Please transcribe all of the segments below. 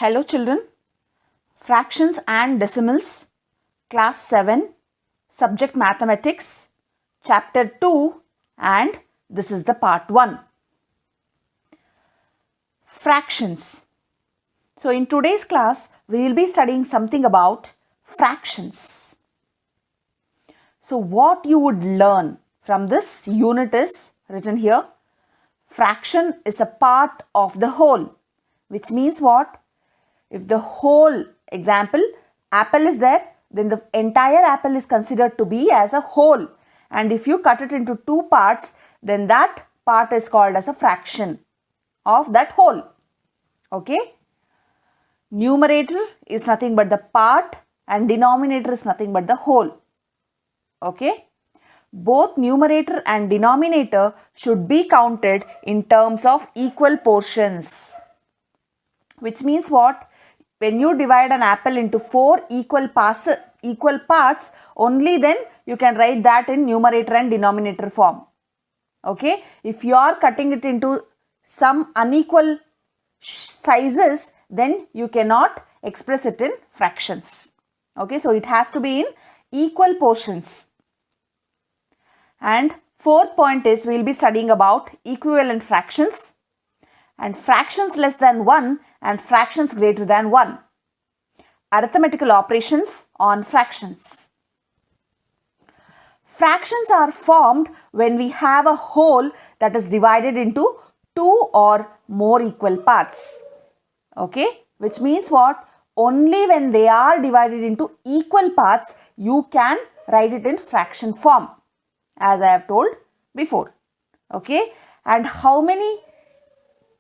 Hello children, fractions and decimals, class 7, subject mathematics, chapter 2, and this is the part 1. Fractions. So in today's class, we will be studying something about fractions. So what you would learn from this unit is written here. Fraction is a part of the whole, which means what? If the whole, example, apple is there, then the entire apple is considered to be as a whole. And if you cut it into two parts, then that part is called as a fraction of that whole. Okay? Numerator is nothing but the part and denominator is nothing but the whole. Okay? Both numerator and denominator should be counted in terms of equal portions. Which means what? When you divide an apple into 4 equal parts, only then you can write that in numerator and denominator form. Okay? If you are cutting it into some unequal sizes, then you cannot express it in fractions. Okay? So it has to be in equal portions. And fourth point is we will be studying about equivalent fractions and fractions less than 1 and fractions greater than 1. Arithmetical operations on fractions. Fractions are formed when we have a whole that is divided into 2 or more equal parts. Okay? Which means what? Only when they are divided into equal parts, you can write it in fraction form, as I have told before. Okay? And how many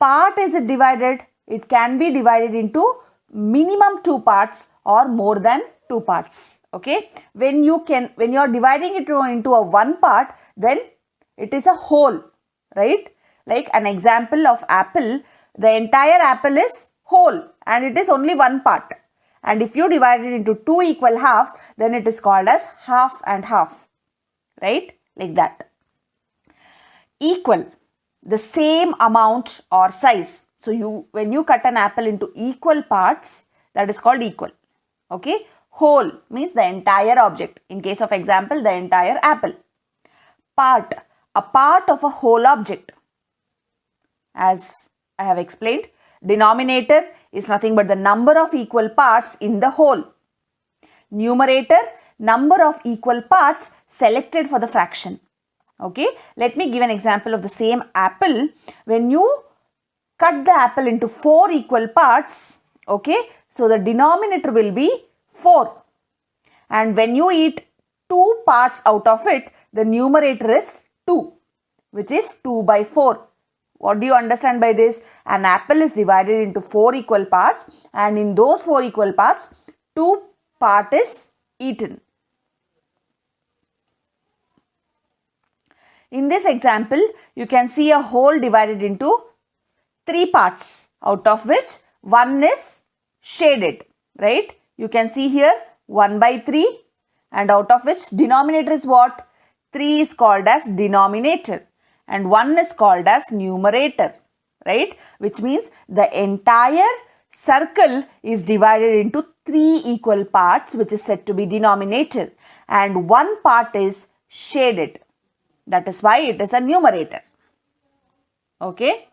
part is it divided? It can be divided into minimum 2 parts or more than 2 parts. Okay? When you are dividing it into a one part, then it is a whole, right? Like an example of apple, the entire apple is whole and it is only one part. And if you divide it into 2 equal halves, then it is called as half and half, right? Like that. Equal, the same amount or size. So when you cut an apple into equal parts, that is called equal. Okay. Whole means the entire object. In case of example, the entire apple. Part, a part of a whole object. As I have explained, denominator is nothing but the number of equal parts in the whole. Numerator, number of equal parts selected for the fraction. Okay, let me give an example of the same apple. When you cut the apple into 4 equal parts, okay, so the denominator will be 4. And when you eat 2 parts out of it, the numerator is 2, which is 2 by 4. What do you understand by this? An apple is divided into 4 equal parts and in those 4 equal parts, 2 part is eaten. In this example, you can see a whole divided into 3 parts, out of which 1 is shaded, right? You can see here 1 by 3 and out of which denominator is what? 3 is called as denominator and 1 is called as numerator, right? Which means the entire circle is divided into 3 equal parts, which is said to be denominator, and 1 part is shaded. That is why it is a numerator. Okay?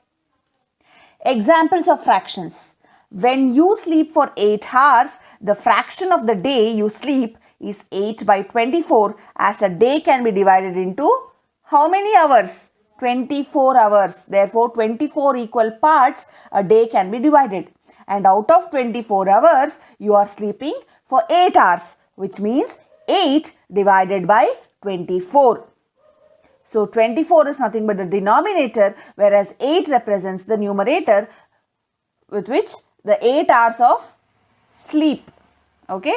Examples of fractions. When you sleep for 8 hours, the fraction of the day you sleep is 8 by 24, as a day can be divided into how many hours? 24 hours. Therefore, 24 equal parts a day can be divided. And out of 24 hours, you are sleeping for 8 hours, which means 8 divided by 24. So 24 is nothing but the denominator, whereas 8 represents the numerator, with which the 8 hours of sleep. Okay?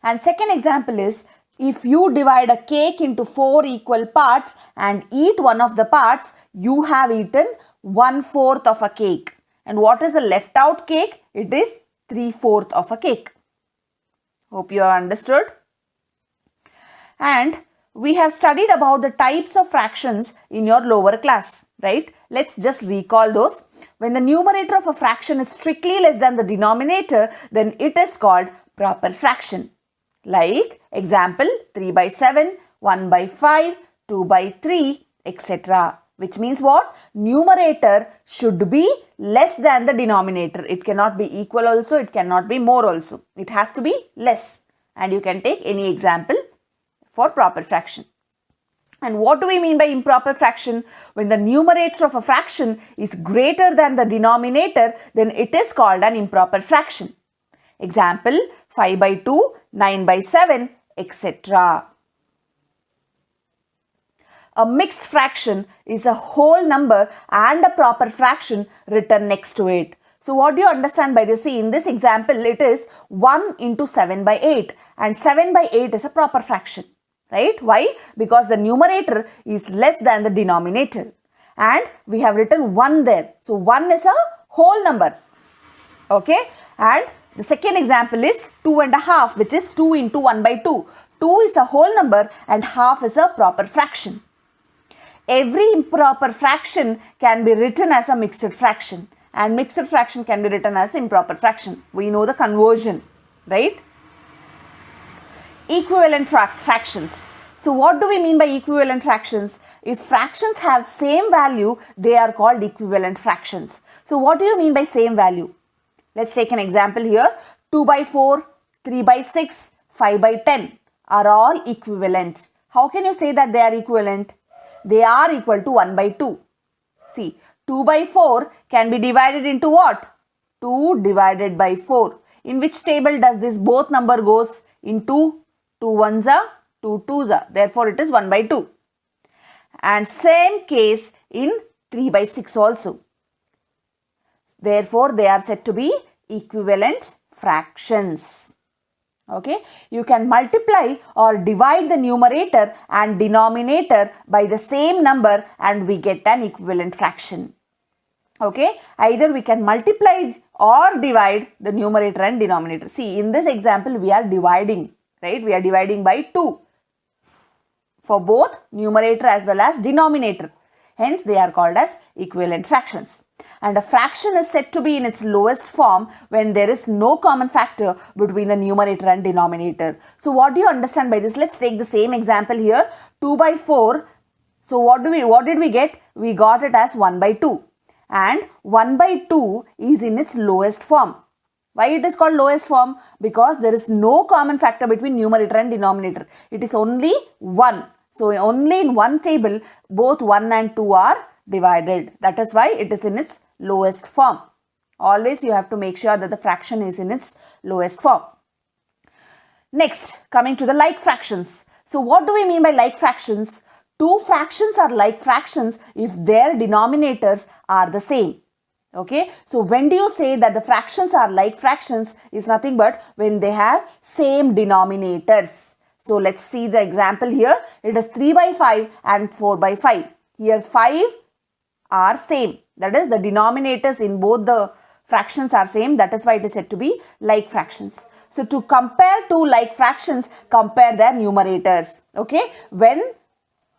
And second example is, if you divide a cake into 4 equal parts and eat one of the parts, you have eaten 1/4 of a cake. And what is the left out cake? It is 3/4 of a cake. Hope you have understood. And we have studied about the types of fractions in your lower class. right? Let's just recall those. When the numerator of a fraction is strictly less than the denominator, then it is called proper fraction. Like example 3 by 7, 1 by 5, 2 by 3, etc. Which means what? Numerator should be less than the denominator. It cannot be equal also, it cannot be more also. It has to be less. And you can take any example for proper fraction. And what do we mean by improper fraction? When the numerator of a fraction is greater than the denominator, then it is called an improper fraction. Example 5 by 2, 9 by 7, etc. A mixed fraction is a whole number and a proper fraction written next to it. So what do you understand by this? See, in this example, it is 1 into 7 by 8 and 7 by 8 is a proper fraction. Right? Why? Because the numerator is less than the denominator. And we have written 1 there. So 1 is a whole number. Okay? And the second example is 2.5, which is 2 into 1 by 2. 2 is a whole number and half is a proper fraction. Every improper fraction can be written as a mixed fraction. And mixed fraction can be written as improper fraction. We know the conversion. Right? Equivalent fractions. So what do we mean by equivalent fractions? If fractions have same value, they are called equivalent fractions. So what do you mean by same value? Let's take an example here. 2 by 4, 3 by 6, 5 by 10 are all equivalent. How can you say that they are equivalent? They are equal to 1 by 2. See, 2 by 4 can be divided into what? 2 divided by 4. In which table does this both number goes? Into 2 ones are 2 twos are. Therefore, it is 1 by 2. And same case in 3 by 6 also. Therefore, they are said to be equivalent fractions. Okay. You can multiply or divide the numerator and denominator by the same number and we get an equivalent fraction. Okay. Either we can multiply or divide the numerator and denominator. See, in this example, we are dividing. Right? We are dividing by 2 for both numerator as well as denominator. Hence, they are called as equivalent fractions. And a fraction is said to be in its lowest form when there is no common factor between the numerator and denominator. So, what do you understand by this? Let's take the same example here. 2 by 4. So, what did we get? We got it as 1 by 2. And 1 by 2 is in its lowest form. Why it is called lowest form? Because there is no common factor between numerator and denominator. It is only 1. So, only in one table, both 1 and 2 are divided. That is why it is in its lowest form. Always you have to make sure that the fraction is in its lowest form. Next, coming to the like fractions. So, what do we mean by like fractions? Two fractions are like fractions if their denominators are the same. Okay, so when do you say that the fractions are like fractions is nothing but when they have same denominators. So let's see the example here. It is 3 by 5 and 4 by 5. Here 5 are same. That is the denominators in both the fractions are same. That is why it is said to be like fractions. So to compare two like fractions, compare their numerators. Okay, when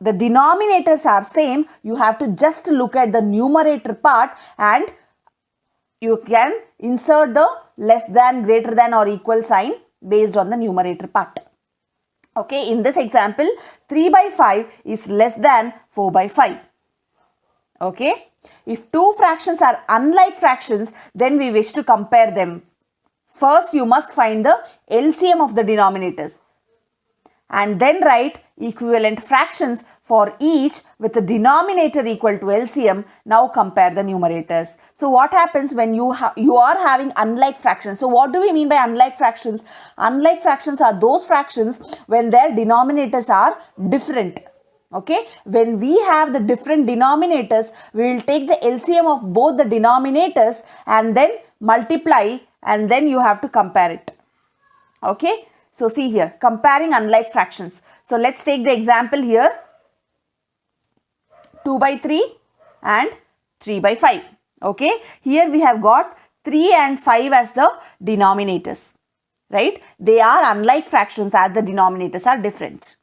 the denominators are same, you have to just look at the numerator part and you can insert the less than, greater than or equal sign based on the numerator part. Okay, in this example, 3 by 5 is less than 4 by 5. Okay, if two fractions are unlike fractions, then we wish to compare them. First, you must find the LCM of the denominators and then write equivalent fractions for each with the denominator equal to LCM. Now compare the numerators. So what happens when you are having unlike fractions? So what do we mean by unlike fractions? Unlike fractions are those fractions when their denominators are different. Okay, when we have the different denominators, we will take the LCM of both the denominators and then multiply and then you have to compare it. Okay. So see here, comparing unlike fractions. So let's take the example here, 2 by 3 and 3 by 5. Okay, here we have got 3 and 5 as the denominators, right? They are unlike fractions as the denominators are different.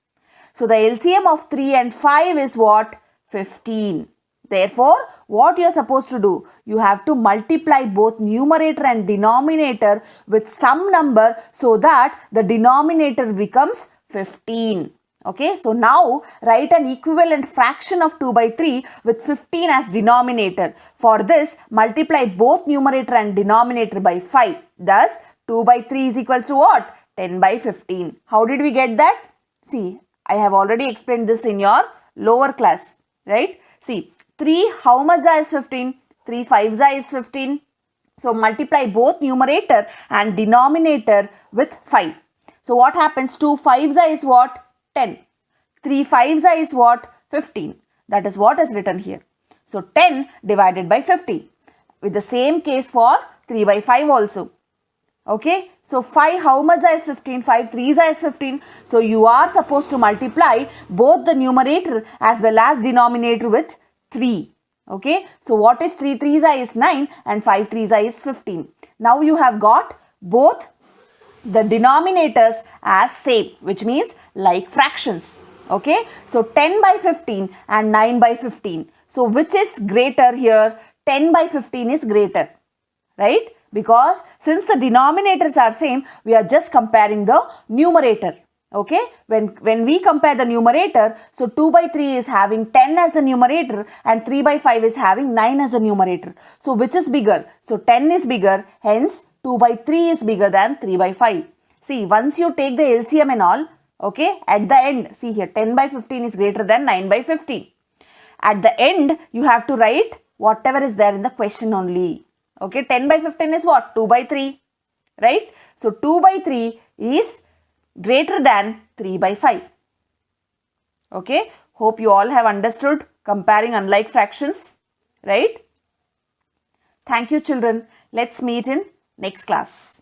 So the LCM of 3 and 5 is what? 15. Therefore, what you are supposed to do? You have to multiply both numerator and denominator with some number so that the denominator becomes 15. Okay, so now write an equivalent fraction of 2 by 3 with 15 as denominator. For this, multiply both numerator and denominator by 5. Thus, 2 by 3 is equals to what? 10 by 15. How did we get that? See, I have already explained this in your lower class, right? See, 3 how much is 15? 3 5s is 15. So, multiply both numerator and denominator with 5. So, what happens? 2 5s is what? 10. 3 5s is what? 15. That is what is written here. So, 10 divided by 15. With the same case for 3 by 5 also. Okay. So, 5 how much is 15? 5 3s is 15. So, you are supposed to multiply both the numerator as well as denominator with 3. Okay. So, what is 3 3s is 9 and 5 3s is 15. Now, you have got both the denominators as same, which means like fractions. Okay. So, 10 by 15 and 9 by 15. So, which is greater here? 10 by 15 is greater, right? Because since the denominators are same, we are just comparing the numerator. Okay, when we compare the numerator, so 2 by 3 is having 10 as the numerator and 3 by 5 is having 9 as the numerator. So which is bigger? So 10 is bigger, hence 2 by 3 is bigger than 3 by 5. See, once you take the LCM and all, okay, at the end, see here 10 by 15 is greater than 9 by 15. At the end, you have to write whatever is there in the question only. Okay, 10 by 15 is what? 2 by 3, right? So 2 by 3 is greater than 3 by 5. Okay, hope you all have understood comparing unlike fractions, right? Thank you children. Let's meet in next class.